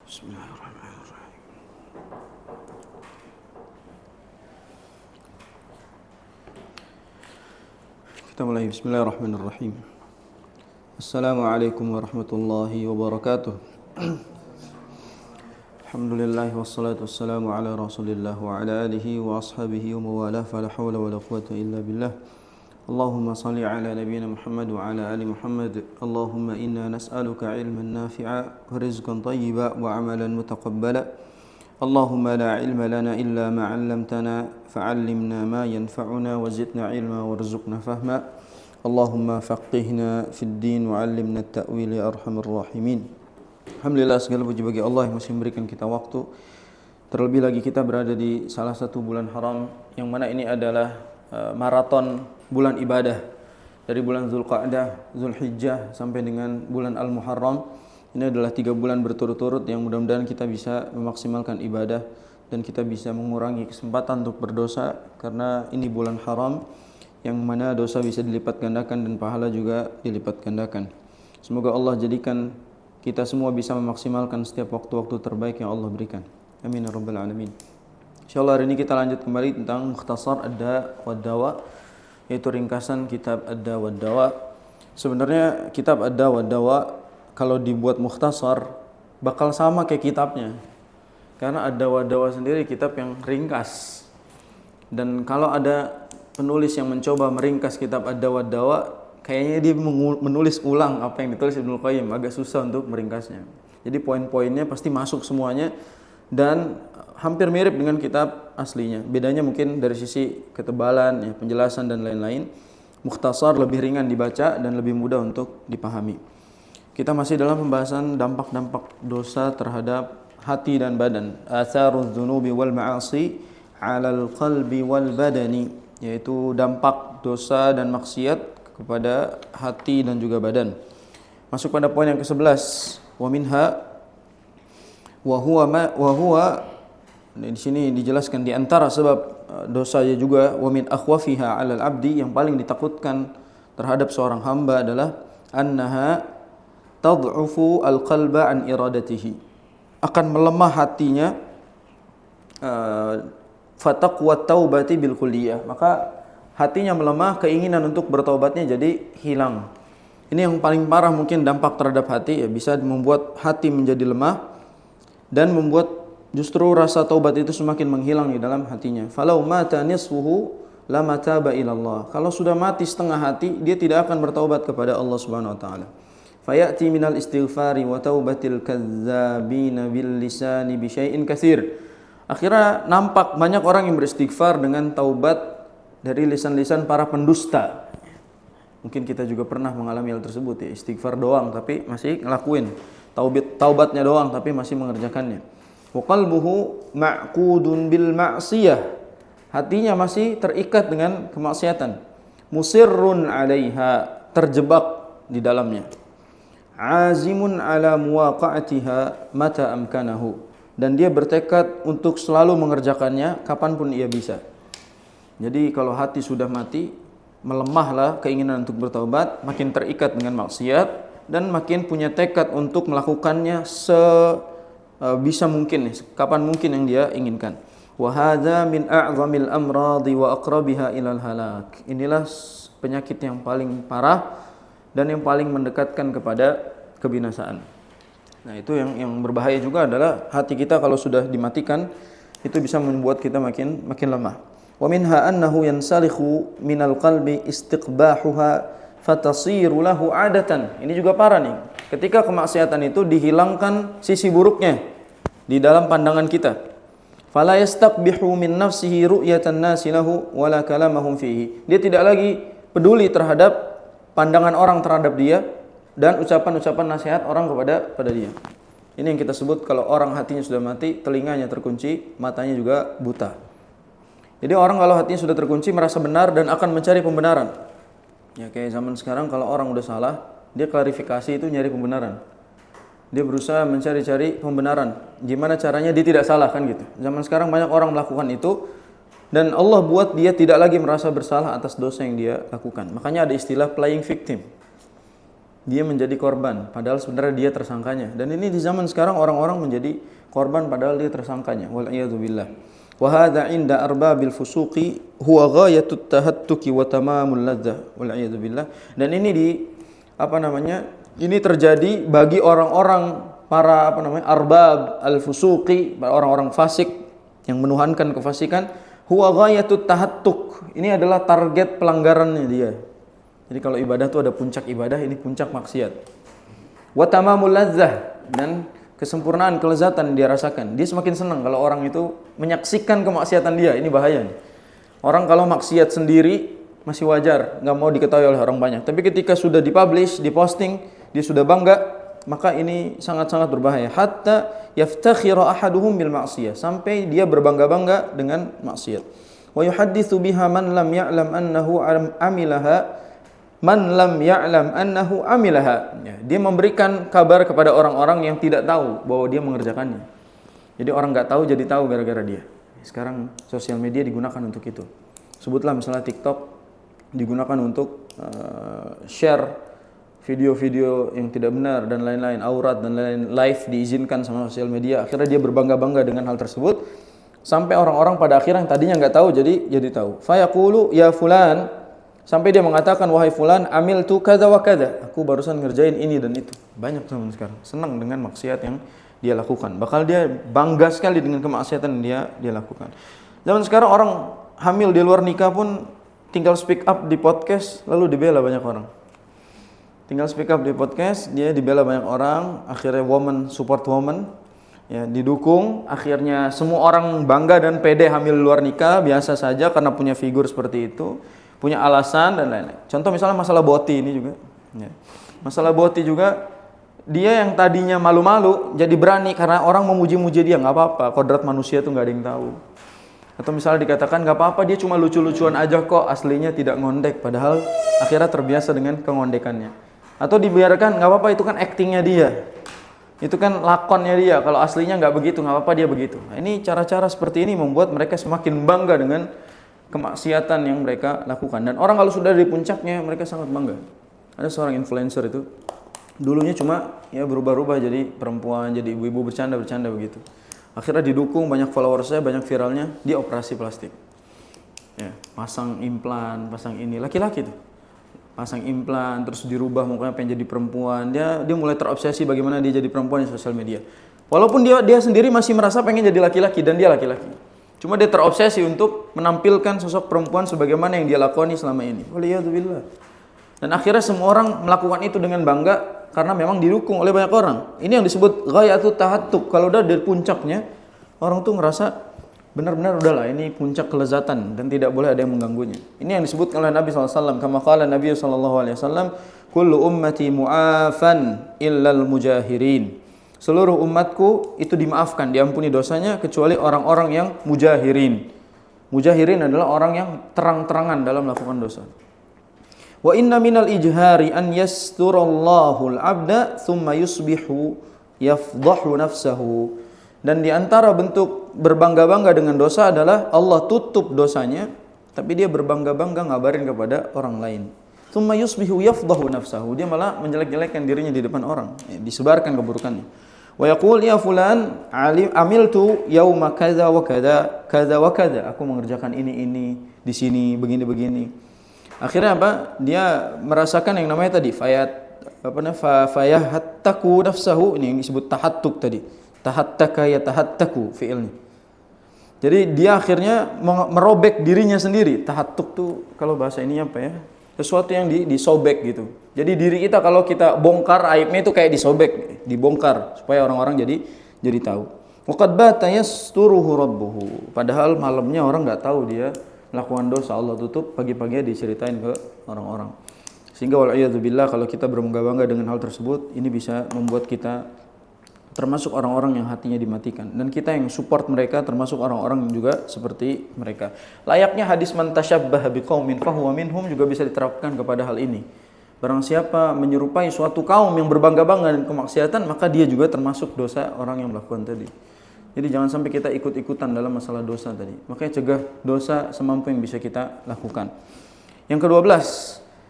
Bismillahirrahmanirrahim. Kita mulai. Bismillahirrahmanirrahim. Assalamualaikum warahmatullahi wabarakatuh. Alhamdulillah wassalatu wassalamu ala Rasulillah wa ala alihi wa ashabihi wa mawalah, fala hawla wala quwwata illa billah. Allahumma salli ala nabiyyina Muhammad wa ala ali Muhammad. Allahumma inna nas'aluka ilman nafi'a wa rizqan thayyiba wa amalan mutaqabbala. Allahumma la ilma lana illa ma 'allamtana fa'allimna ma yanfa'una wa zidna ilma warzuqna fahma. Allahumma faqihna fid din wa 'allimna at-ta'wil ya arhamar rahimin. Alhamdulillah, segala puji bagi Allah yang masih memberikan kita waktu. Terlebih lagi kita berada di salah satu bulan haram yang mana ini adalah maraton bulan ibadah dari bulan Zulqa'dah, Zulhijjah sampai dengan bulan Al-Muharram. Ini adalah 3 bulan berturut-turut yang mudah-mudahan kita bisa memaksimalkan ibadah dan kita bisa mengurangi kesempatan untuk berdosa, karena ini bulan haram yang mana dosa bisa dilipat gandakan dan pahala juga dilipat gandakan. Semoga Allah jadikan kita semua bisa memaksimalkan setiap waktu-waktu terbaik yang Allah berikan. Amin ya rabbal alamin. Insyaallah hari ini kita lanjut kembali tentang Mukhtasar Ad-Da' wad-Dawa', yaitu ringkasan kitab Ad-Da' wad-Dawa'. Sebenarnya kitab Ad-Da' wad-Dawa' kalau dibuat mukhtasar bakal sama kayak kitabnya. Karena Ad-Da' wad-Dawa' sendiri kitab yang ringkas. Dan kalau ada penulis yang mencoba meringkas kitab Ad-Da' wad-Dawa', kayaknya dia menulis ulang apa yang ditulis Ibnu Qayyim, agak susah untuk meringkasnya. Jadi poin-poinnya pasti masuk semuanya dan hampir mirip dengan kitab aslinya. Bedanya mungkin dari sisi ketebalan, ya, penjelasan dan lain-lain. Mukhtasar lebih ringan dibaca dan lebih mudah untuk dipahami. Kita masih dalam pembahasan dampak-dampak dosa terhadap hati dan badan. Atharuz dzunubi wal ma'asi 'alal qalbi wal badani, yaitu dampak dosa dan maksiat kepada hati dan juga badan. Masuk pada poin yang ke-11. Wa minha wa huwa di sini dijelaskan di antara sebab dosanya juga, wa min akhwafiha 'alal 'abdi, yang paling ditakutkan terhadap seorang hamba adalah annaha tad'ufu al-qalba an iradatihi, akan melemah hatinya, fataqwa taubati bil kulliyah, maka hatinya melemah, keinginan untuk bertaubatnya jadi hilang. Ini yang paling parah mungkin dampak terhadap hati, ya, bisa membuat hati menjadi lemah dan membuat justru rasa taubat itu semakin menghilang di dalam hatinya. Falau mata nisfuhu lama taba ilallah. Kalau sudah mati setengah hati, dia tidak akan bertaubat kepada Allah Subhanahu wa taala. Fayati minal istighfari wa taubatil kadzabina bil lisani bi syai'in katsir. Akhirnya nampak banyak orang yang beristighfar dengan taubat dari lisan-lisan para pendusta. Mungkin kita juga pernah mengalami hal tersebut, ya, istighfar doang tapi masih ngelakuin, taubatnya doang tapi masih mengerjakannya. Wa qalbuhu ma'qudun bil ma'siyah, hatinya masih terikat dengan kemaksiatan. Musirrun 'alaiha, terjebak di dalamnya. Azimun 'ala muwaqa'atiha mata amkanahu, dan dia bertekad untuk selalu mengerjakannya kapanpun ia bisa. Jadi kalau hati sudah mati, melemahlah keinginan untuk bertaubat, makin terikat dengan maksiat dan makin punya tekad untuk melakukannya bisa mungkin, kapan mungkin yang dia inginkan. Wa hadza min a'zamil amradi wa aqrabiha ilal halak. Inilah penyakit yang paling parah dan yang paling mendekatkan kepada kebinasaan. Nah, itu yang berbahaya juga adalah hati kita kalau sudah dimatikan, itu bisa membuat kita makin lemah. Wa minha annahu yansalikhu minal qalbi istiqbahuha fatasiru lahu 'adatan. Ini juga parah nih. Ketika kemaksiatan itu dihilangkan sisi buruknya di dalam pandangan kita. Fala yastaqbihu min nafsihi ru'yatan nasi lahu wala kalamahum fihi. Dia tidak lagi peduli terhadap pandangan orang terhadap dia dan ucapan-ucapan nasihat orang kepada dia. Ini yang kita sebut kalau orang hatinya sudah mati, telinganya terkunci, matanya juga buta. Jadi orang kalau hatinya sudah terkunci merasa benar dan akan mencari pembenaran. Ya, kayak zaman sekarang kalau orang udah salah, dia klarifikasi itu nyari pembenaran. Dia berusaha mencari-cari pembenaran. Gimana caranya dia tidak salah, kan gitu. Zaman sekarang banyak orang melakukan itu dan Allah buat dia tidak lagi merasa bersalah atas dosa yang dia lakukan. Makanya ada istilah playing victim. dia menjadi korban padahal sebenarnya dia tersangkanya. Dan ini di zaman sekarang orang-orang menjadi korban padahal dia tersangkanya. Wal iyadu billah. Wa hadza 'inda arbabil fusuqi huwa ghayatut tahattuki wa tamamul ladzah. Wal iyadu billah. Dan ini ini terjadi bagi orang-orang para arbab al-fusuqi, orang-orang fasik yang menuhankan kefasikan. Huwa ghayatut tahattuk. Ini adalah target pelanggarannya dia. Jadi kalau ibadah itu ada puncak ibadah, ini puncak maksiat. Wa tamamul ladzah, dan kesempurnaan kelezatan dia rasakan. Dia semakin senang kalau orang itu menyaksikan kemaksiatan dia. Ini bahaya nih. Orang kalau maksiat sendiri masih wajar, nggak mau diketahui oleh orang banyak. Tapi ketika sudah dipublish, diposting, dia sudah bangga, maka ini sangat-sangat berbahaya. Hatta yaftakhira ahaduhum bil ma'siyah, sampai dia berbangga-bangga dengan maksiat. Wa yuhadditsu biha man lam ya'lam annahu amilaha. Man lam ya'lam annahu amilaha. Dia memberikan kabar kepada orang-orang yang tidak tahu bahwa dia mengerjakannya. Jadi orang nggak tahu jadi tahu gara-gara dia. Sekarang sosial media digunakan untuk itu. Sebutlah misalnya TikTok digunakan untuk share video-video yang tidak benar dan lain-lain, aurat dan lain-lain, live diizinkan sama sosial media. Akhirnya dia berbangga-bangga dengan hal tersebut sampai orang-orang pada akhirnya yang tadinya nggak tahu jadi tahu. Fayaqulu ya fulan, sampai dia mengatakan, wahai fulan, amiltu kadza wa kadza, aku barusan ngerjain ini dan itu. Banyak zaman sekarang senang dengan maksiat yang dia lakukan. Bakal dia bangga sekali dengan kemaksiatan yang dia lakukan. Zaman sekarang orang hamil di luar nikah pun tinggal speak up di podcast lalu dibela banyak orang. Tinggal speak up di podcast, dia dibela banyak orang, akhirnya woman support woman. Ya, didukung, akhirnya semua orang bangga dan pede hamil di luar nikah biasa saja karena punya figur seperti itu. Punya alasan dan lain-lain. Contoh misalnya masalah boti ini juga. Ya. Masalah boti juga, dia yang tadinya malu-malu jadi berani karena orang memuji-muji dia. Nggak apa-apa, kodrat manusia itu nggak ada yang tahu. Atau misalnya dikatakan nggak apa-apa, dia cuma lucu-lucuan aja kok, aslinya tidak ngondek. Padahal akhirnya terbiasa dengan kengondekannya. Atau dibiarkan nggak apa-apa, itu kan actingnya dia. Itu kan lakonnya dia. Kalau aslinya nggak begitu, nggak apa-apa dia begitu. Nah, ini cara-cara seperti ini membuat mereka semakin bangga dengan kemaksiatan yang mereka lakukan. Dan orang kalau sudah di puncaknya mereka sangat bangga. Ada seorang influencer itu dulunya cuma ya berubah-ubah jadi perempuan, jadi ibu-ibu bercanda begitu. Akhirnya didukung, banyak followersnya, banyak viralnya, dia operasi plastik. Ya, pasang implan, pasang ini, laki-laki tuh. Pasang implan terus dirubah mukanya pengen jadi perempuan. Dia mulai terobsesi bagaimana dia jadi perempuan di sosial media. Walaupun dia sendiri masih merasa pengen jadi laki-laki dan dia laki-laki. Cuma dia terobsesi untuk menampilkan sosok perempuan sebagaimana yang dia lakoni selama ini. Waliyadzubillah. Dan akhirnya semua orang melakukan itu dengan bangga karena memang didukung oleh banyak orang. Ini yang disebut ghayatut tahattuk. Kalau udah dari puncaknya, orang tuh ngerasa benar-benar udahlah ini puncak kelezatan dan tidak boleh ada yang mengganggunya. Ini yang disebut oleh Nabi SAW. Kama qala Nabi SAW, kullu ummati mu'afan illal mujahirin. Seluruh umatku itu dimaafkan, diampuni dosanya kecuali orang-orang yang mujahirin. Mujahirin adalah orang yang terang-terangan dalam melakukan dosa. Wa inna minal ijhari an yasturallahu al-'abda thumma yusbihu yafdahu nafsahu. Dan di antara bentuk berbangga-bangga dengan dosa adalah Allah tutup dosanya, tapi dia berbangga-bangga ngabarin kepada orang lain. Thumma yusbihu yafdahu nafsahu. Dia malah menjelek-jelekkan dirinya di depan orang, disebarkan keburukannya. Wa yaqul ya fulan amiltu yauma kadza wa kadza kadza wa kadza. Aku mengerjakan ini di sini begini. Akhirnya apa? Dia merasakan yang namanya tadi fayahattaku nafsahu, ini yang disebut tahattuk tadi. Tahattaka yatahattaku fi'ilnya. Jadi dia akhirnya merobek dirinya sendiri. Tahattuk tuh kalau bahasa ini apa ya? Sesuatu yang disobek gitu. Jadi diri kita kalau kita bongkar aibnya itu kayak disobek, dibongkar supaya orang-orang jadi tahu. Waqad bata yasturuhu rabbuhu. Padahal malamnya orang enggak tahu dia melakukan dosa, Allah tutup, pagi-pagi diceritain ke orang-orang. Sehingga wal'iyadzubillah kalau kita berbangga-bangga dengan hal tersebut, ini bisa membuat kita termasuk orang-orang yang hatinya dimatikan, dan kita yang support mereka termasuk orang-orang yang juga seperti mereka. Layaknya hadis man tasyabbaha biqaumin fahuwa minhum juga bisa diterapkan kepada hal ini. Barang siapa menyerupai suatu kaum yang berbangga-bangga dengan kemaksiatan, maka dia juga termasuk dosa orang yang melakukan tadi. Jadi jangan sampai kita ikut-ikutan dalam masalah dosa tadi. Makanya cegah dosa semampu yang bisa kita lakukan. Yang ke-12,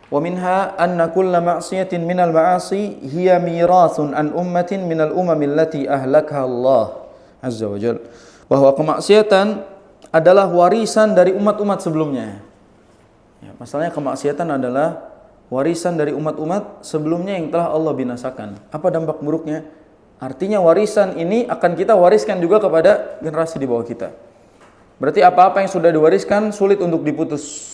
Wa minha anna kulla ma'siyatin minal ma'asi hiya mirathun an ummatin minal umamil lati ahlakha Allah azza wa jalla. Bahwa kemaksiatan adalah warisan dari umat-umat sebelumnya. Ya, masalahnya kemaksiatan adalah warisan dari umat-umat sebelumnya yang telah Allah binasakan. Apa dampak buruknya? Artinya warisan ini akan kita wariskan juga kepada generasi di bawah kita. Berarti apa-apa yang sudah diwariskan sulit untuk diputus.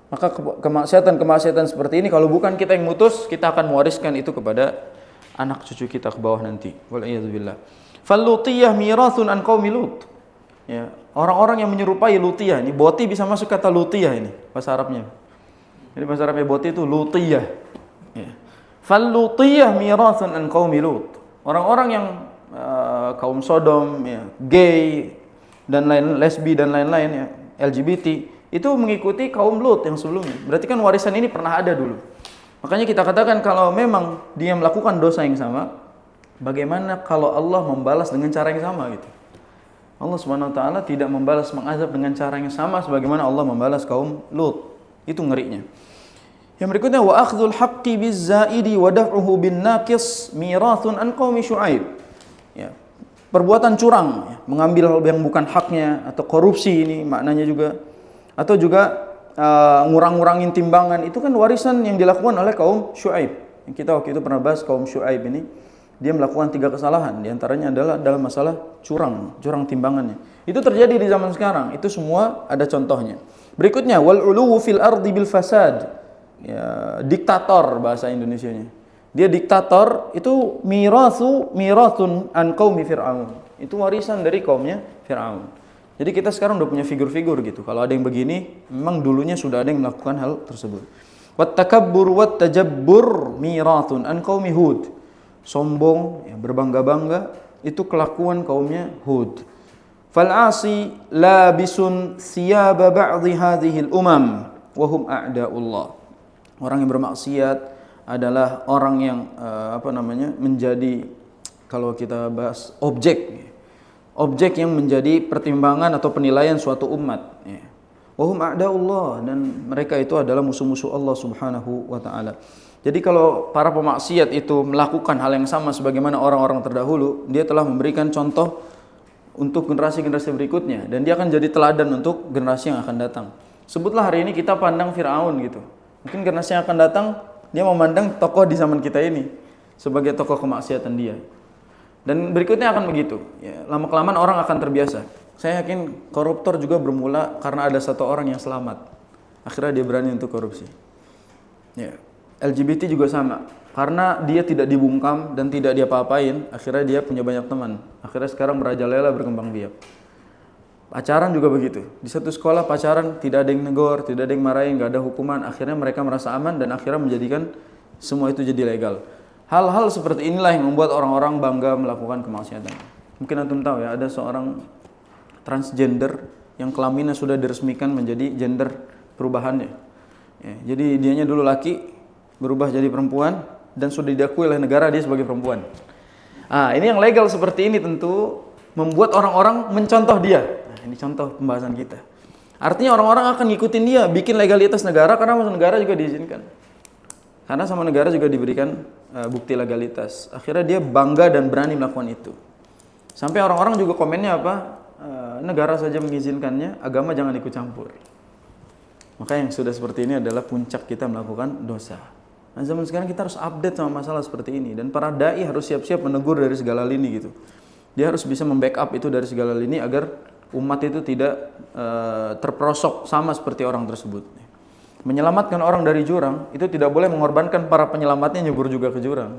Maka kemaksiatan seperti ini kalau bukan kita yang mutus, kita akan mewariskan itu kepada anak cucu kita ke bawah nanti. Wal'iyadzubillah. Fal-lutiyah mirathun an qaumi Lut. Ya, orang-orang yang menyerupai lutiyah ini, boti bisa masuk kata lutiyah ini bahasa Arabnya. Jadi bahasa Arabnya boti itu lutiyah. Ya. Fal-lutiyah mirathun an qaumi Lut. Orang-orang yang kaum Sodom, ya, gay dan lain lesbi dan lain-lain ya, LGBT itu mengikuti kaum Lut yang sebelumnya. Berarti kan warisan ini pernah ada dulu. Makanya kita katakan kalau memang dia melakukan dosa yang sama, bagaimana kalau Allah membalas dengan cara yang sama gitu? Allah Subhanahu wa taala tidak membalas mengazab dengan cara yang sama sebagaimana Allah membalas kaum Lut. Itu ngerinya. Yang berikutnya wa akhdhul haqqi bizzaidi wa daf'uhu bin naqis mirathun an qaumi Syu'aib. Ya. Perbuatan curang, ya, mengambil yang bukan haknya atau korupsi ini maknanya juga, atau juga ngurang-ngurangin timbangan, itu kan warisan yang dilakukan oleh kaum Syu'aib. Yang kita waktu itu pernah bahas kaum Syu'aib ini, dia melakukan 3 kesalahan, di antaranya adalah dalam masalah curang timbangannya. Itu terjadi di zaman sekarang, itu semua ada contohnya. Berikutnya wal uluwu fil ardi bil fasad. Ya, diktator bahasa Indonesianya. Dia diktator, itu mirathun an qaumi Fir'aun. Itu warisan dari kaumnya Fir'aun. Jadi kita sekarang udah punya figur-figur gitu. Kalau ada yang begini, memang dulunya sudah ada yang melakukan hal tersebut. Wat takabbur wat tajabbur mirathun an qaumi Hud. Sombong, ya, berbangga-bangga, itu kelakuan kaumnya Hud. Fal 'asi labisun thiyaba ba'dhi hadhihi al-umam wa hum a'da'ullah. Orang yang bermaksiat adalah orang yang menjadi, kalau kita bahas objek yang menjadi pertimbangan atau penilaian suatu umat. Wa hum a'da'ullah, dan mereka itu adalah musuh-musuh Allah Subhanahu wa taala. Jadi kalau para pemaksiat itu melakukan hal yang sama sebagaimana orang-orang terdahulu, dia telah memberikan contoh untuk generasi-generasi berikutnya, dan dia akan jadi teladan untuk generasi yang akan datang. Sebutlah hari ini kita pandang Fir'aun gitu. Mungkin generasi yang akan datang, dia memandang tokoh di zaman kita ini sebagai tokoh kemaksiatan dia. Dan berikutnya akan begitu. Ya, lama-kelamaan orang akan terbiasa. Saya yakin koruptor juga bermula karena ada satu orang yang selamat. Akhirnya dia berani untuk korupsi. Ya. LGBT juga sama. Karena dia tidak dibungkam dan tidak diapa-apain, akhirnya dia punya banyak teman. Akhirnya sekarang merajalela, berkembang biak. Pacaran juga begitu. Di satu sekolah pacaran tidak ada yang negor, tidak ada yang marahin, nggak ada hukuman. Akhirnya mereka merasa aman dan akhirnya menjadikan semua itu jadi legal. Hal-hal seperti inilah yang membuat orang-orang bangga melakukan kemaksiatan. Mungkin antum tahu ya, ada seorang transgender yang kelaminnya sudah diresmikan menjadi gender perubahannya. Ya, jadi dianya dulu laki, berubah jadi perempuan, dan sudah diakui oleh negara dia sebagai perempuan. Ini yang legal seperti ini tentu membuat orang-orang mencontoh dia. Ini contoh pembahasan kita. Artinya orang-orang akan ngikutin dia, bikin legalitas negara, karena masuk negara juga diizinkan. Karena sama negara juga diberikan bukti legalitas. Akhirnya dia bangga dan berani melakukan itu. Sampai orang-orang juga komennya apa? Negara saja mengizinkannya, agama jangan ikut campur. Maka yang sudah seperti ini adalah puncak kita melakukan dosa. Nah, zaman sekarang kita harus update sama masalah seperti ini, dan para dai harus siap-siap menegur dari segala lini gitu. Dia harus bisa membackup itu dari segala lini agar umat itu tidak terperosok sama seperti orang tersebut. Menyelamatkan orang dari jurang itu tidak boleh mengorbankan para penyelamatnya nyebur juga ke jurang.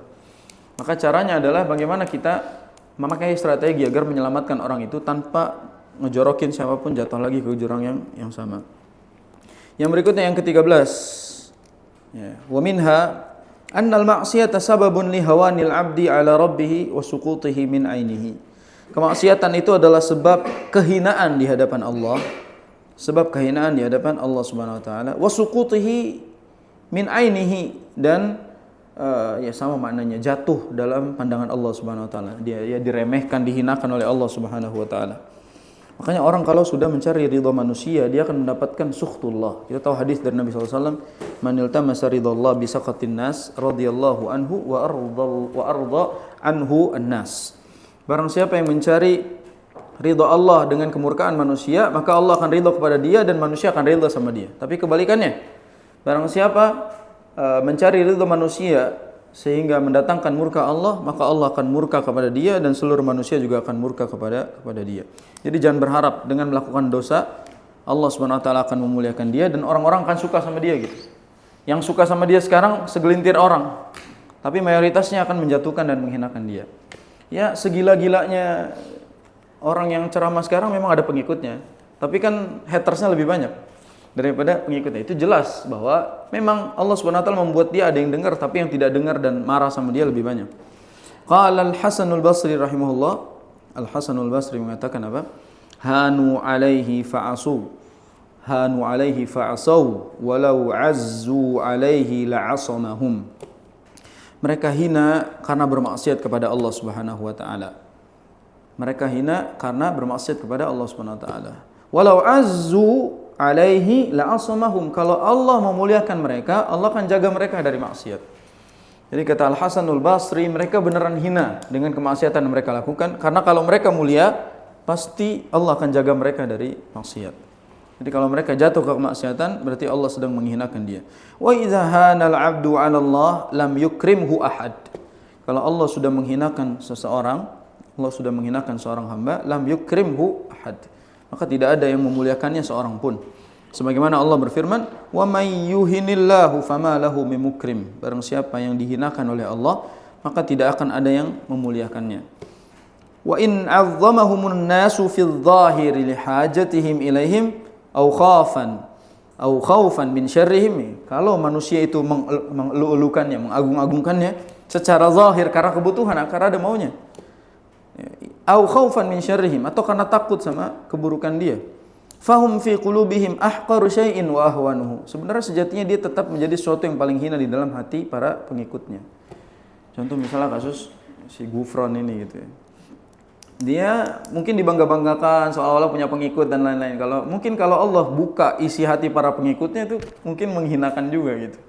Maka caranya adalah bagaimana kita memakai strategi agar menyelamatkan orang itu tanpa ngejorokin siapapun jatuh lagi ke jurang yang sama. Yang berikutnya yang ke-13. Ya, wa minha annal ma'siyata sababun li hawanil 'abdi 'ala rabbih wa suqutihi min 'ainihi. Kemaksiatan itu adalah sebab kehinaan di hadapan Allah, sebab kehinaan di hadapan Allah Subhanahu wa taala, wa suqutihi min ainihi, dan ya sama maknanya, jatuh dalam pandangan Allah Subhanahu wa taala. Dia diremehkan, dihinakan oleh Allah Subhanahu wa taala. Makanya orang kalau sudah mencari ridha manusia, dia akan mendapatkan sukhtullah. Kita tahu hadis dari Nabi SAW, man iltamasa ridhallah bi saqatin nas radhiyallahu anhu wa arda anhu an-nas. Barang siapa yang mencari ridha Allah dengan kemurkaan manusia, maka Allah akan ridha kepada dia dan manusia akan ridha sama dia. Tapi kebalikannya, barang siapa mencari ridha manusia sehingga mendatangkan murka Allah, maka Allah akan murka kepada dia dan seluruh manusia juga akan murka kepada dia. Jadi jangan berharap dengan melakukan dosa Allah Subhanahu wa taala akan memuliakan dia dan orang-orang akan suka sama dia gitu. Yang suka sama dia sekarang segelintir orang, tapi mayoritasnya akan menjatuhkan dan menghinakan dia. Ya, segila-gilanya orang yang ceramah sekarang memang ada pengikutnya, tapi kan hatersnya lebih banyak daripada pengikutnya. Itu jelas bahwa memang Allah Subhanahu wa taala membuat dia ada yang dengar, tapi yang tidak dengar dan marah sama dia lebih banyak. Qala Al-Hasan Al-Basri rahimahullah, Al-Hasan Al-Basri mengatakan apa? Hanu alaihi fa'asu. Hanu alaihi fa'asau walau azzu alaihi la'asamahum. Mereka hina karena bermaksiat kepada Allah Subhanahu wa taala. Mereka hina karena bermaksiat kepada Allah Subhanahu wa taala. Walau azzu alaihi la'asamahum. Kalau Allah memuliakan mereka, Allah akan jaga mereka dari maksiat. Jadi kata Al-Hasanul Basri, mereka beneran hina dengan kemaksiatan yang mereka lakukan, karena kalau mereka mulia, pasti Allah akan jaga mereka dari maksiat. Jadi kalau mereka jatuh ke kemaksiatan, berarti Allah sedang menghinakan dia. Wa idza hanal 'abdu 'ala Allah lam yukrimhu ahad. Kalau Allah sudah menghinakan seseorang, Allah sudah menghinakan seorang hamba, lam yukrimhu ahad, maka tidak ada yang memuliakannya seorang pun. Sebagaimana Allah berfirman, "Wa may yuhinillahu fama lahu min mukrim." Barang siapa yang dihinakan oleh Allah, maka tidak akan ada yang memuliakannya. Wa in 'azzamuhumun nasu fi adh-dhahiri li hajatihim ilaihim aw khaufan min syarrihim. Kalau manusia itu mengelu-elukannya, mengagung-agungkannya secara zahir karena kebutuhan, karena ada maunya. Aw khaufan min syarrihim, atau karena takut sama keburukan dia. Fahum fi qulubihim ahqaru syai'in wa ahwanuhu. Sebenarnya sejatinya dia tetap menjadi sesuatu yang paling hina di dalam hati para pengikutnya. Contoh misalnya kasus si Gufron ini gitu ya. Dia mungkin dibangga-banggakan seolah-olah punya pengikut dan lain-lain. Kalau Allah buka isi hati para pengikutnya, itu mungkin menghinakan juga gitu.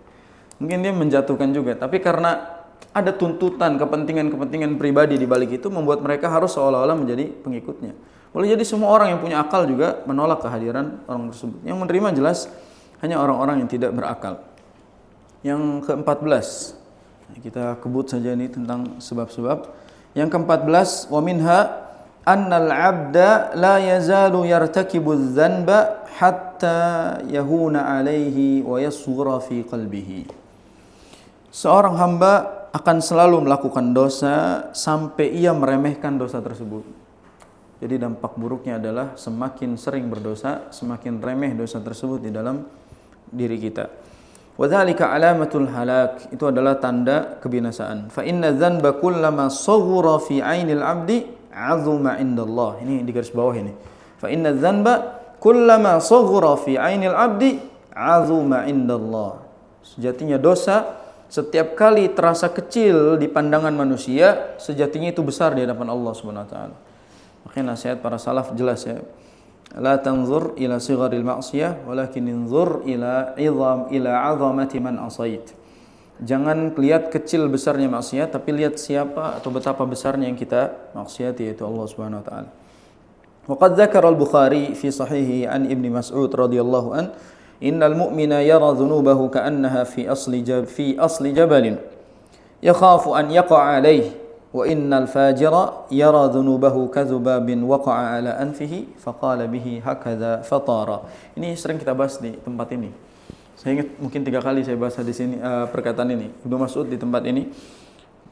Mungkin dia menjatuhkan juga, tapi karena ada tuntutan, kepentingan-kepentingan pribadi di balik itu membuat mereka harus seolah-olah menjadi pengikutnya. Boleh jadi semua orang yang punya akal juga menolak kehadiran orang tersebut. Yang menerima jelas hanya orang-orang yang tidak berakal. Yang ke-14, kita kebut saja ini tentang sebab-sebab. Yang ke-14, wa minha annal 'abda la yazalu yartakibu adh-dhanba hatta yahuna 'alaihi wa yasghura fi qalbihi. Seorang hamba akan selalu melakukan dosa sampai ia meremehkan dosa tersebut. Jadi dampak buruknya adalah semakin sering berdosa, semakin remeh dosa tersebut di dalam diri kita. Wadzalika alamatul halak, itu adalah tanda kebinasaan. Fa inna dzanba kullama saghura fi 'ainil 'abdi 'azuma 'indallah. Ini di garis bawah ini. Fa inna dzanba kullama saghura fi 'ainil 'abdi 'azuma 'indallah. Sejatinya dosa setiap kali terasa kecil di pandangan manusia, sejatinya itu besar di hadapan Allah Subhanahu wa taala. Makanya nasihat para salaf jelas ya. La tanzur ila sigharil ma'siyah walakin inzur ila 'azamati man asait. Jangan lihat kecil besarnya maksiat, tapi lihat siapa atau betapa besarnya yang kita maksiati, yaitu Allah Subhanahu wa taala. Wa qad dzakara al-Bukhari fi sahihi an Ibnu Mas'ud radhiyallahu an, innal mu'mina yara dhunubahu ka'annaha fi asli jabalin yakhafu an yaqa'a alayhi. Wa innal fajira yara dhunubahu kadhubabin waqa'a ala anfihi faqala bihi hakadha fatara. Ini sering kita bahas di tempat ini. Saya ingat mungkin 3 kali saya bahas di sini perkataan ini. Ibnu Mas'ud di tempat ini.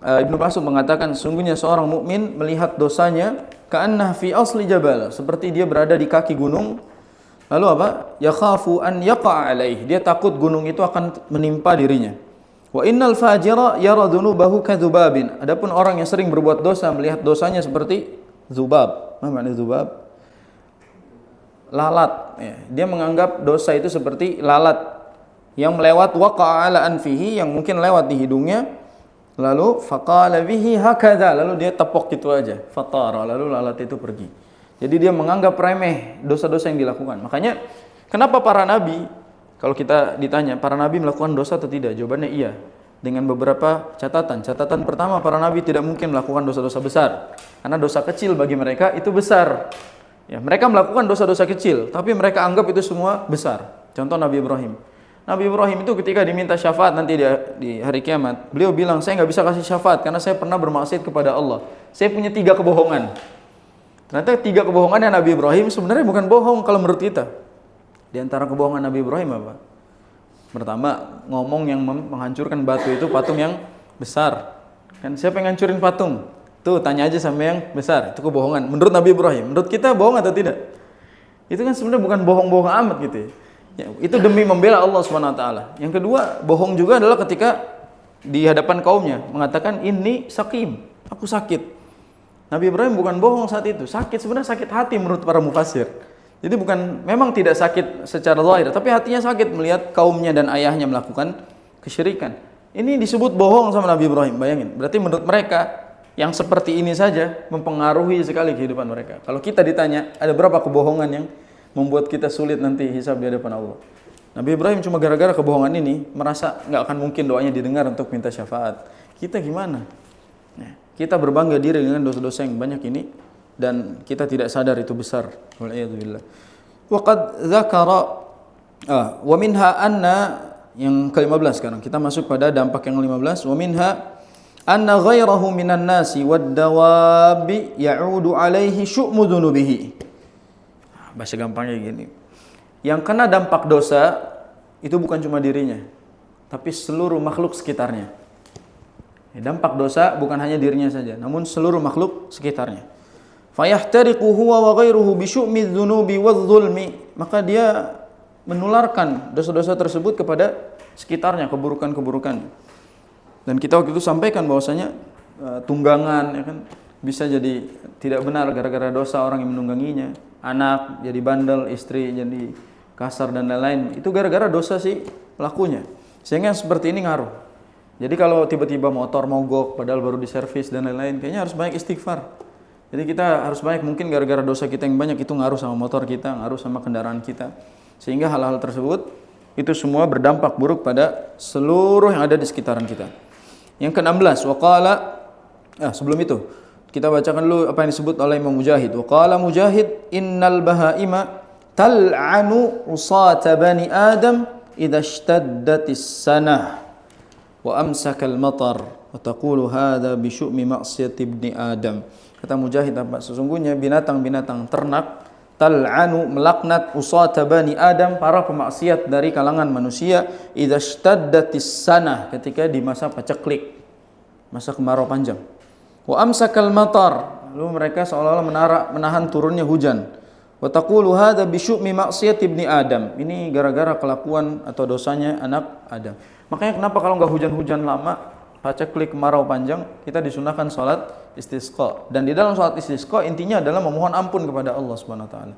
Ibnu Mas'ud mengatakan sungguhnya seorang mukmin melihat dosanya ka'annaha fi asli jabal, seperti dia berada di kaki gunung. Lalu apa? Yakhafu an yaqa'a alaihi. Dia takut gunung itu akan menimpa dirinya. Wa innal fajira yara dhunubahu kadzubabin. Adapun orang yang sering berbuat dosa melihat dosanya seperti zubab. Apa makna zubab? Lalat. Ya. Dia menganggap dosa itu seperti lalat yang melewat waqa'a ala anfihi, yang mungkin lewat di hidungnya. Lalu faqala bihi hakadha, lalu dia tepok gitu aja. Fatara, lalu lalat itu pergi. Jadi dia menganggap remeh dosa-dosa yang dilakukan. Makanya kenapa para nabi, kalau kita ditanya para nabi melakukan dosa atau tidak, jawabannya iya. Dengan beberapa catatan. Catatan pertama, para nabi tidak mungkin melakukan dosa-dosa besar. Karena dosa kecil bagi mereka itu besar. Ya, mereka melakukan dosa-dosa kecil, tapi mereka anggap itu semua besar. Contoh Nabi Ibrahim. Nabi Ibrahim itu ketika diminta syafaat nanti di hari kiamat, beliau bilang, saya nggak bisa kasih syafaat karena saya pernah bermaksiat kepada Allah. Saya punya 3 kebohongan. Ternyata 3 kebohongannya Nabi Ibrahim sebenarnya bukan bohong kalau menurut kita. Di antara kebohongan Nabi Ibrahim apa? Pertama, ngomong yang menghancurkan batu itu patung yang besar. Kan siapa yang ngancurin patung? Tuh, tanya aja sama yang besar. Itu kebohongan. Menurut Nabi Ibrahim. Menurut kita bohong atau tidak? Itu kan sebenarnya bukan bohong-bohong amat gitu ya. Ya, itu demi membela Allah Subhanahu wa taala. Yang kedua, bohong juga adalah ketika di hadapan kaumnya mengatakan ini sakim, aku sakit. Nabi Ibrahim bukan bohong saat itu. Sakit sebenarnya sakit hati menurut para mufassir. Jadi bukan, memang tidak sakit secara zahir, tapi hatinya sakit melihat kaumnya dan ayahnya melakukan kesyirikan. Ini disebut bohong sama Nabi Ibrahim, bayangin. Berarti menurut mereka, yang seperti ini saja mempengaruhi sekali kehidupan mereka. Kalau kita ditanya, ada berapa kebohongan yang membuat kita sulit nanti hisab di hadapan Allah? Nabi Ibrahim cuma gara-gara kebohongan ini, merasa nggak akan mungkin doanya didengar untuk minta syafaat. Kita gimana? Nah, kita berbangga diri dengan dosa-dosa yang banyak ini, dan kita tidak sadar itu besar. Wal'iyadzubillah. Wa qad dzakara wa minha anna, yang ke-15 sekarang. Kita masuk pada dampak yang ke-15. Wa minha anna ghairahu minan nasi wad dawabi ya'udu alaihi syu'mu dzunubihi. Bahasa gampangnya gini. Yang kena dampak dosa itu bukan cuma dirinya, tapi seluruh makhluk sekitarnya. Dampak dosa bukan hanya dirinya saja, namun seluruh makhluk sekitarnya. Fayahtariqu huwa wa ghairuhu bi syu'mi dzunubi wadh-dhulmi, maka dia menularkan dosa-dosa tersebut kepada sekitarnya, keburukan-keburukan. Dan kita waktu itu sampaikan bahwasanya tunggangan ya kan bisa jadi tidak benar gara-gara dosa orang yang menungganginya. Anak jadi bandel, istri jadi kasar dan lain-lain. Itu gara-gara dosa si pelakunya. Sehingga seperti ini ngaruh. Jadi kalau tiba-tiba motor mogok padahal baru diservis dan lain-lain, kayaknya harus banyak istighfar. Jadi kita harus banyak, mungkin gara-gara dosa kita yang banyak itu ngaruh sama motor kita, ngaruh sama kendaraan kita. Sehingga hal-hal tersebut itu semua berdampak buruk pada seluruh yang ada di sekitaran kita. Yang ke-16, waqala, sebelum itu kita bacakan dulu apa yang disebut oleh Imam Mujahid. Waqala Mujahid, innal bahaima tal'anu usata bani Adam idza ishtaddatis sanah wa amsakal matar wa taqulu hadza bi syu'mi ma'siyati ibni Adam. Kata Mujahid apa? Sesungguhnya binatang-binatang ternak tal'anu melaknat usata bani Adam, para pemaksiat dari kalangan manusia, idza ishtaddatis sanah, ketika di masa paceklik, masa kemarau panjang. Wa amsakal matar, lalu mereka seolah-olah menahan turunnya hujan. Wa taqulu hadza bi syu'mi ma'siyati ibni Adam, ini gara-gara kelakuan atau dosanya anak Adam. Makanya kenapa kalau enggak hujan-hujan lama, paceklik, kemarau panjang, kita disunahkan salat istisqa. Dan di dalam salat istisqa intinya adalah memohon ampun kepada Allah Subhanahu wa taala.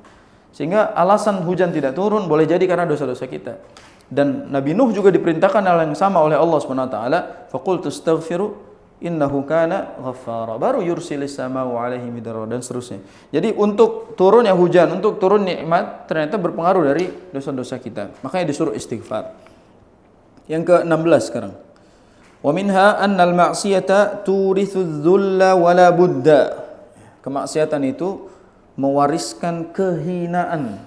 Sehingga alasan hujan tidak turun boleh jadi karena dosa-dosa kita. Dan Nabi Nuh juga diperintahkan hal yang sama oleh Allah Subhanahu wa taala, faqultu astaghfiru innahu kana ghaffara, baru yursilis samau alaihi midrara, dan seterusnya. Jadi untuk turunnya hujan, untuk turun nikmat ternyata berpengaruh dari dosa-dosa kita. Makanya disuruh istighfar. Yang ke-16 sekarang. Wa minha annal ma'siyata turithu dzulla wala budda. Kemaksiatan itu mewariskan kehinaan.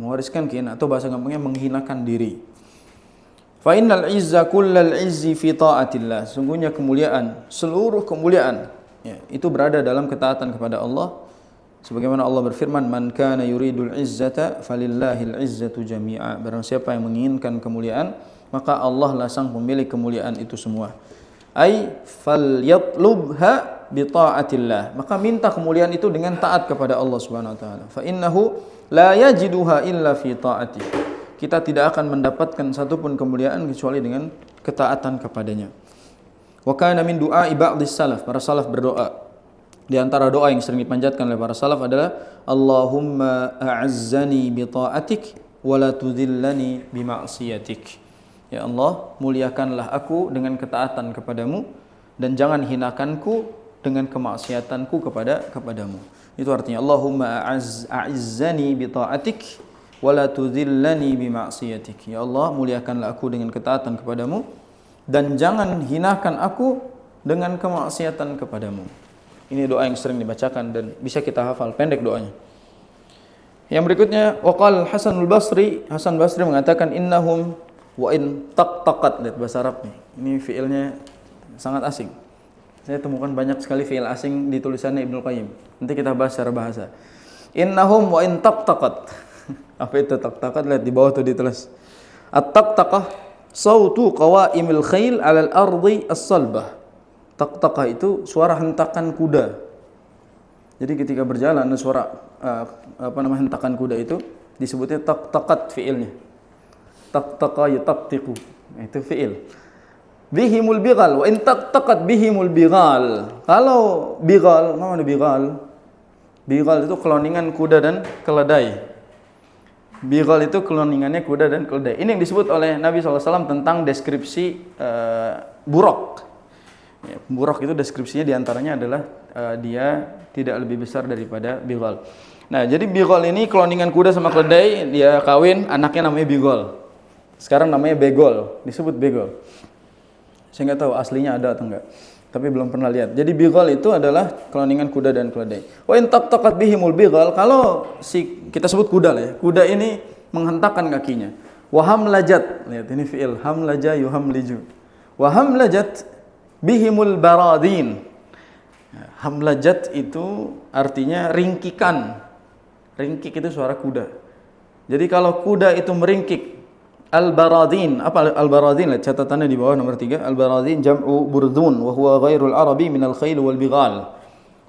Mewariskan kehinaan atau bahasa gampangnya menghinakan diri. Fa innal izza kullal izzi fi taatillah. Sungguhnya kemuliaan, seluruh kemuliaan ya, itu berada dalam ketaatan kepada Allah. Sebagaimana Allah berfirman, "Man kana yuridul izzata falillahil izzatu jami'a." Barang siapa yang menginginkan kemuliaan, maka Allah lah sang pemilik kemuliaan itu semua. Ai falyatlubha bi taatillah. Maka minta kemuliaan itu dengan taat kepada Allah Subhanahu wa taala. Fa innahu la yajiduha illa fi taati. Kita tidak akan mendapatkan satupun kemuliaan kecuali dengan ketaatan kepadanya. Wa kana min du'a ba'dis salaf. Para salaf berdoa. Di antara doa yang sering dipanjatkan oleh para salaf adalah Allahumma a'azzani bi ta'atik wa la tudhillani bi ma'siyatik. Ya Allah, muliakanlah aku dengan ketaatan kepadamu dan jangan hinakanku dengan kemaksiatanku kepadamu. Itu artinya Allahumma a'izzani bi ta'atik wa la tudhillani bi ma'siyatik. Ya Allah, muliakanlah aku dengan ketaatan kepadamu dan jangan hinakan aku dengan kemaksiatan kepadamu. Ini doa yang sering dibacakan dan bisa kita hafal, pendek doanya. Yang berikutnya, waqal Hasan Basri mengatakan innahum wa in taqtaqat, lihat bahasa Arab nih. Ini fiilnya sangat asing. Saya temukan banyak sekali fiil asing di tulisannya Ibnu Qayyim. Nanti kita bahas secara bahasa. Innahum wa in taqtaqat. Apa itu taqtaqat? Lihat di bawah tuh ditulis. At-taqtaqah sautu qawaimil khail 'alal ardi as-salbah. Taqtaqah itu suara hentakan kuda. Jadi ketika berjalan suara hentakan kuda itu disebutnya taqtaqat fiilnya. Taqtaqa yataqtiqu. Itu fiil. Bihimul bighal wa in taqtaqat bihimul bighal. Kalau bighal, mana bighal? Bighal itu keloningan kuda dan keledai. Bighal itu keloningannya kuda dan keledai. Ini yang disebut oleh Nabi SAW tentang deskripsi buraq. Ya, buraq itu deskripsinya diantaranya adalah dia tidak lebih besar daripada bighal. Nah, jadi bighal ini keloningan kuda sama keledai, dia kawin, anaknya namanya bighal. Sekarang namanya begol, disebut begol. Saya nggak tahu aslinya ada atau enggak, tapi belum pernah lihat. Jadi bighal itu adalah keloningan kuda dan keledai. Wa in taqtaqat bihimul bighal, kalau kita sebut kuda lah ya. Kuda ini menghentakkan kakinya. Wa hamlajat, lihat ini fiil hamlaja yuhamliju. Wa hamlajat bihimul baradin. Hamlajat itu artinya ringkikan. Ringkik itu suara kuda. Jadi kalau kuda itu meringkik, al-baradin, apa al-baradin? Lihat catatannya di bawah nomor 3. Al-baradin jam'u burdun wa huwa ghairul arabi minal khayl wal bighal.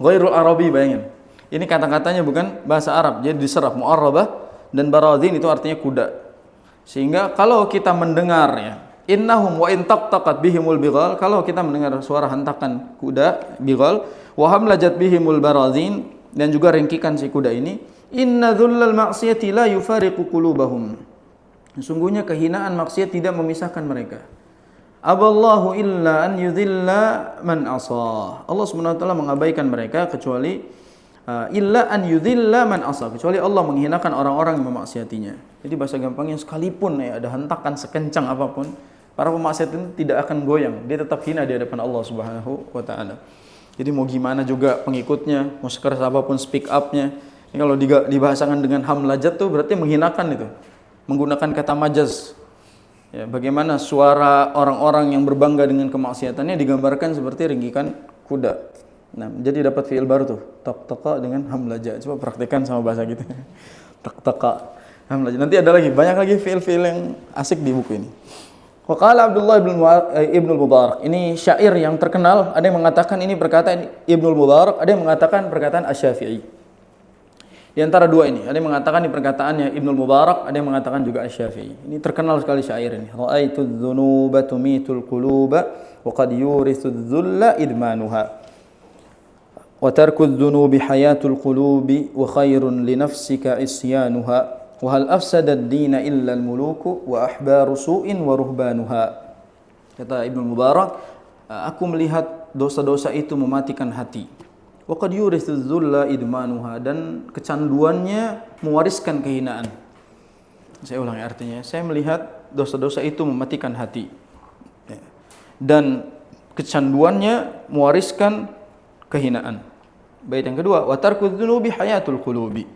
Ghairul arabi, bayangin. Ini kata-katanya bukan bahasa Arab, jadi diserap mu'arrabah, dan baradin itu artinya kuda. Sehingga kalau kita mendengar ya, innahum wa in taqtaqat bihimul bighal, kalau kita mendengar suara hentakan kuda bighal, wa hamlajat bihimul baradin, dan juga ringkikan si kuda ini, inna dhullal ma'siyati la yufariqu qulubahum. Sesungguhnya kehinaan maksiat tidak memisahkan mereka. Aballahu illa an yudhilla man asah. Allah SWT mengabaikan mereka kecuali illa an yudhilla man asah, kecuali Allah menghinakan orang-orang yang memaksiatinya. Jadi bahasa gampangnya, sekalipun ya ada hentakan sekencang apapun, para pemaksiat itu tidak akan goyang, dia tetap hina di hadapan Allah Subhanahu wa taala. Jadi mau gimana juga pengikutnya, mau sekeras apapun speak up-nya. Ini kalau dibahasakan dengan hamlajat tuh berarti menghinakan itu. Menggunakan kata majaz. Ya, bagaimana suara orang-orang yang berbangga dengan kemaksiatannya digambarkan seperti ringkikan kuda. Nah, jadi dapat fiil baru tuh, taqtaqa dengan hamlaja. Coba praktekkan sama bahasa kita. Taqtaqa, hamlaja. Nanti ada lagi, banyak lagi fiil-fiil yang asik di buku ini. Waqala Abdullah ibn al-Mubarak. Ini syair yang terkenal. Ada yang mengatakan ini perkataan Ibnu al-Mubarak, ada yang mengatakan perkataan Asy-Syafi'i. Di antara dua ini, ada yang mengatakan di perkataannya Ibnu Mubarak, ada yang mengatakan juga Asy-Syafi'i. Ini terkenal sekali syair ini. Ra'aitu adz-dzunuba tumitul quluba wa qad yurithu adz-dzulla idmanuha. Wa tarku adz-dzunubi hayatul qulubi wa khairun li nafsika isyanuha. Wa hal afsada ad-dina illa al-muluku wa ahbaru su'in wa ruhbanuha. Kata Ibnu Mubarak, aku melihat dosa-dosa itu mematikan hati. Wa qad yurithu adz-dzulla idmanuha, dan kecanduannya mewariskan kehinaan. Saya ulangi artinya, saya melihat dosa-dosa itu mematikan hati. Dan kecanduannya mewariskan kehinaan. Bait yang kedua, wa tarku adz-dzunubi hayatul qulubi,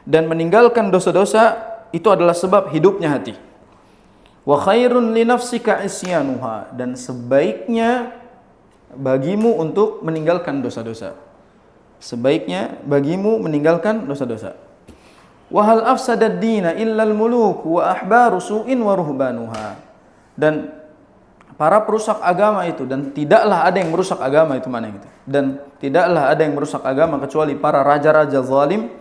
dan meninggalkan dosa-dosa itu adalah sebab hidupnya hati. Wa khairun li nafsika isyanuha, dan sebaiknya bagimu untuk meninggalkan dosa-dosa. Sebaiknya bagimu meninggalkan dosa-dosa. Wa hal afsadad dina illal muluk wa ahbaru su'in wa ruhbanuha. Dan para perusak agama itu, dan tidaklah ada yang merusak agama itu, mana gitu. Dan tidaklah ada yang merusak agama kecuali para raja-raja zalim,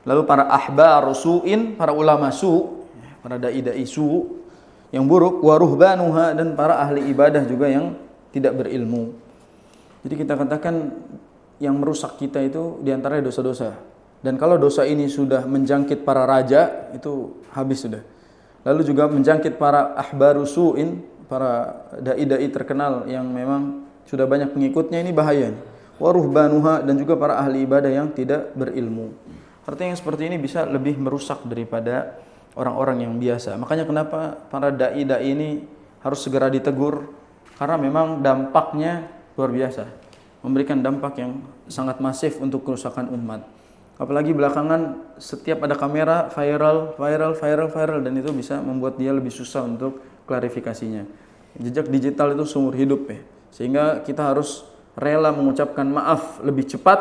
lalu para ahbaru su'in, para ulama su', para dai-dai su' yang buruk, wa ruhbanuha, dan para ahli ibadah juga yang tidak berilmu. Jadi kita katakan yang merusak kita itu diantaranya dosa-dosa. Dan kalau dosa ini sudah menjangkit para raja, itu habis sudah. Lalu juga menjangkit para ahbaru su'in, para dai-dai terkenal yang memang sudah banyak pengikutnya, ini bahaya. wa ruhbanuha, dan juga para ahli ibadah yang tidak berilmu. Artinya yang seperti ini bisa lebih merusak daripada orang-orang yang biasa. Makanya kenapa para dai-dai ini harus segera ditegur, karena memang dampaknya luar biasa, memberikan dampak yang sangat masif untuk kerusakan umat. Apalagi belakangan setiap ada kamera viral, dan itu bisa membuat dia lebih susah untuk klarifikasinya. Jejak digital itu seumur hidup ya, sehingga kita harus rela mengucapkan maaf lebih cepat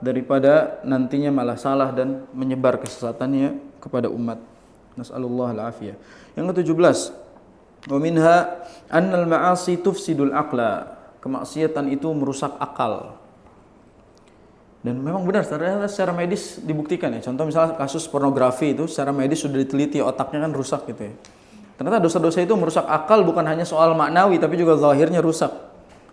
daripada nantinya malah salah dan menyebar kesesatannya kepada umat. Nas'alullah al-afiyah. Yang ke-17, wa minha annal ma'asi tufsidul aqla. Kemaksiatan itu merusak akal. Dan memang benar secara medis dibuktikan ya. Contoh misalnya kasus pornografi itu secara medis sudah diteliti, otaknya kan rusak gitu ya. Ternyata dosa-dosa itu merusak akal, bukan hanya soal maknawi tapi juga zahirnya rusak.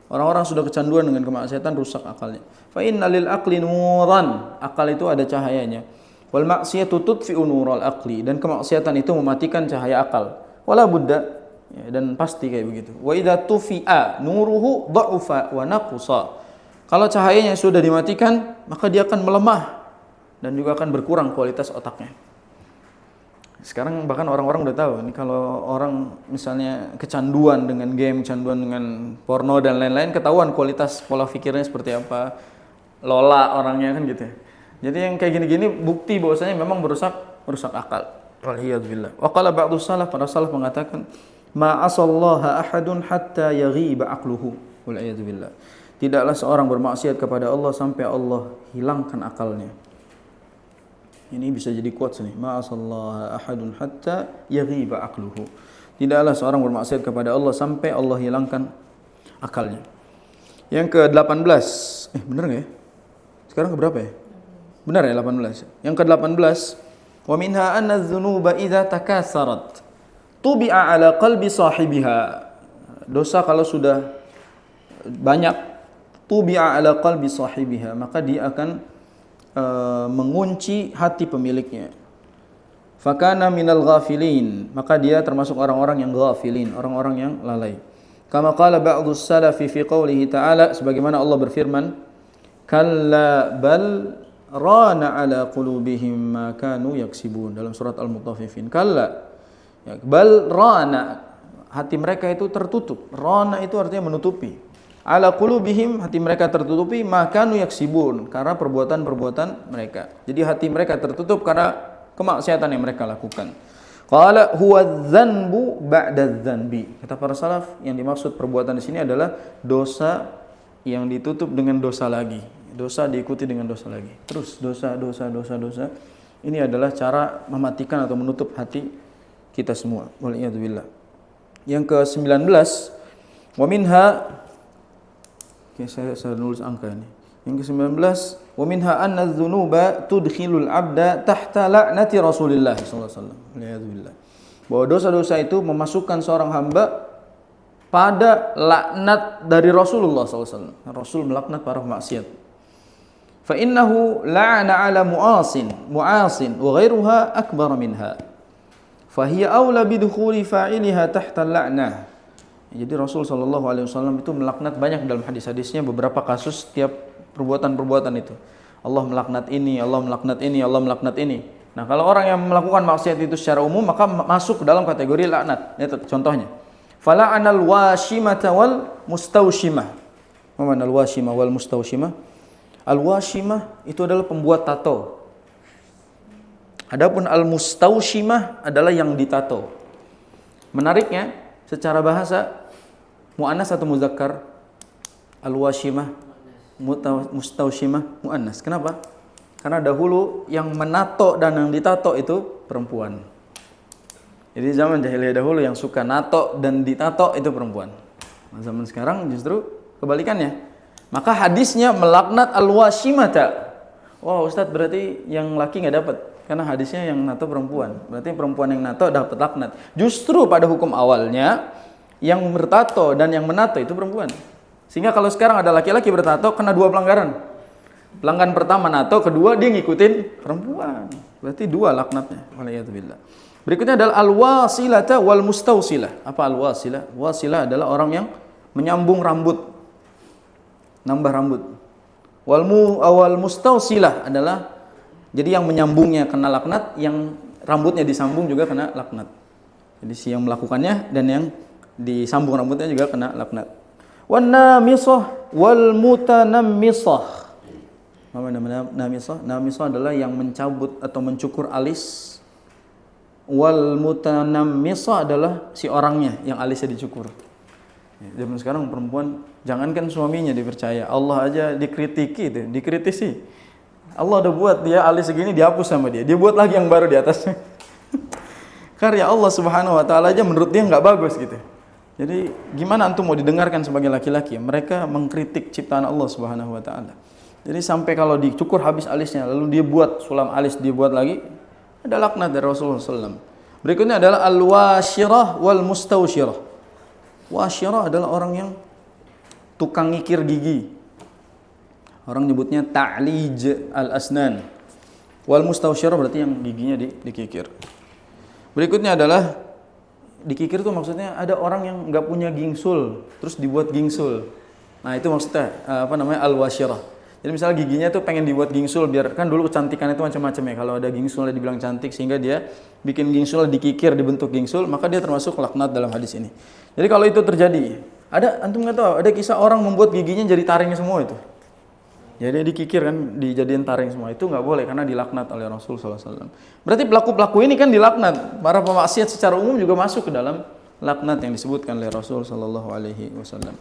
Orang-orang sudah kecanduan dengan kemaksiatan, rusak akalnya. Fa innalil aqli nuran. Akal itu ada cahayanya. Wal maksiyatu tudfi'u nural aqli, dan kemaksiatan itu mematikan cahaya akal. Wala budda, ya, dan pasti kayak begitu. Wa idza tufi'a nuruhu dha'ufa wa naqusa. Kalau cahayanya sudah dimatikan, maka dia akan melemah dan juga akan berkurang kualitas otaknya. Sekarang bahkan orang-orang udah tahu ini, kalau orang misalnya kecanduan dengan game, kecanduan dengan porno dan lain-lain, ketahuan kualitas pola pikirnya seperti apa, lola orangnya kan gitu. Jadi yang kayak gini-gini bukti bahwasanya memang merusak akal. Waliyadzubillah. Wa qala ba'du salaf, para salaf mengatakan, ma asallaha ahadun hatta yaghiba aqluhu. Waliyadzubillah. Tidaklah seorang bermaksiat kepada Allah sampai Allah hilangkan akalnya. Ini bisa jadi quotes nih. Ma asallaha ahadun hatta yaghiba aqluhu. Tidaklah seorang bermaksiat kepada Allah sampai Allah hilangkan akalnya. Yang ke-18. Benar enggak ya? Sekarang ke berapa ya? Benar ya, 18. Yang ke-18, wa minha anna adz-dzunuba idza takatsarat tubi'a ala qalbi sahibiha. Dosa kalau sudah banyak, tubi'a ala qalbi sahibiha, maka dia akan mengunci hati pemiliknya. Fakana minal ghafilin, maka dia termasuk orang-orang yang ghafilin, orang-orang yang lalai. Kama qala ba'dus salafi fi qoulihi ta'ala, sebagaimana Allah berfirman, kalla bal rana ala qulubihim ma kanu yaksibun, dalam surat Al-Mutaffifin. Kalla, ya, bal rana, hati mereka itu tertutup. Rana itu artinya menutupi. Ala qulubihim, hati mereka tertutupi, ma kanu yaksibun, karena perbuatan-perbuatan mereka. Jadi hati mereka tertutup karena kemaksiatan yang mereka lakukan. Qala huwa dzanbu ba'da dzanbi. Kata para salaf, yang dimaksud perbuatan di sini adalah dosa yang ditutup dengan dosa lagi. Dosa diikuti dengan dosa lagi. Terus dosa. Ini adalah cara mematikan atau menutup hati kita semua. Waliyadzubillah. Yang ke-19, wa minha, saya nulis angka ini. Yang ke-19, wa minha anna adz-dzunuba tudkhilul 'abda tahta la'nati Rasulillah sallallahu alaihi wasallam. Waliyadzubillah. Bahwa dosa-dosa itu memasukkan seorang hamba pada laknat dari Rasulullah SAW. Rasul melaknat para pemaksiat. Fa innahu la'ana 'ala mu'asin wa ghairuha akbar minha. Fa hiya aula bidukhuli fa'iliha tahta al-la'nah. Jadi Rasul SAW itu melaknat banyak dalam hadis-hadisnya, beberapa kasus setiap perbuatan-perbuatan itu. Allah melaknat ini, Allah melaknat ini, Allah melaknat ini. Nah, kalau orang yang melakukan maksiat itu secara umum, maka masuk ke dalam kategori laknat. Itu contohnya. Fala'anal washimata wal mustaushimah. Apa makna al-washimah wal mustaushimah? Al-washimah itu adalah pembuat tato. Adapun al-mustaushimah adalah yang ditato. Menariknya, secara bahasa muannas atau muzakkar? Al-washimah, mustaushimah, muannas. Kenapa? Karena dahulu yang menato dan yang ditato itu perempuan. Jadi zaman jahiliyah dahulu yang suka nato dan ditato itu perempuan. Nah, zaman sekarang justru kebalikannya. Maka hadisnya melaknat al-washimata. Wah, Ustadz, berarti yang laki nggak dapat, karena hadisnya yang nato perempuan. Berarti perempuan yang nato dapat laknat. Justru pada hukum awalnya yang bertato dan yang menato itu perempuan. Sehingga kalau sekarang ada laki-laki bertato, kena dua pelanggaran. Pelanggaran pertama nato, kedua dia ngikutin perempuan. Berarti dua laknatnya. Waliyadzubillah. Berikutnya adalah al-wasilata wal mustausilah. Apa al-wasilah? Wasilah adalah orang yang menyambung rambut, nambah rambut. Wal mustausilah adalah jadi yang menyambungnya kena laknat, yang rambutnya disambung juga kena laknat. Jadi si yang melakukannya dan yang disambung rambutnya juga kena laknat. Wan namisah wal mutanammisah. Apa namanya namisah? Namisah adalah yang mencabut atau mencukur alis. Wal mutanammisah adalah si orangnya yang alisnya dicukur. Zaman sekarang perempuan jangankan suaminya dipercaya, Allah aja dikritiki itu, dikritisi. Allah udah buat dia alis segini, dihapus sama dia. Dia buat lagi yang baru di atasnya. Karya Allah Subhanahu wa taala aja menurut dia enggak bagus gitu. Jadi gimana antum mau didengarkan sebagai laki-laki? Mereka mengkritik ciptaan Allah Subhanahu wa taala. Jadi sampai kalau dicukur habis alisnya, lalu dia buat sulam alis, dia buat lagi, ada laknat dari Rasulullah SAW. Berikutnya adalah al-washirah wal mustaushirah. Washirah adalah orang yang tukang ngikir gigi. Orang nyebutnya ta'lij al-asnan. Wal mustaushirah berarti yang giginya dikikir. Berikutnya adalah dikikir itu maksudnya ada orang yang nggak punya gingsul, terus dibuat gingsul. Nah itu maksudnya al-washirah. Jadi misalnya giginya tuh pengen dibuat gingsul, biar kan dulu kecantikan itu macam-macam ya. Kalau ada gingsulnya dibilang cantik, sehingga dia bikin gingsul dikikir dibentuk gingsul, maka dia termasuk laknat dalam hadis ini. Jadi kalau itu terjadi, ada antum nggak tahu ada kisah orang membuat giginya jadi taring semua itu. Jadi dikikir kan, dijadiin taring semua, itu nggak boleh karena dilaknat oleh Rasul SAW. Berarti pelaku-pelaku ini kan dilaknat. Para pemaksiat secara umum juga masuk ke dalam laknat yang disebutkan oleh Rasul SAW.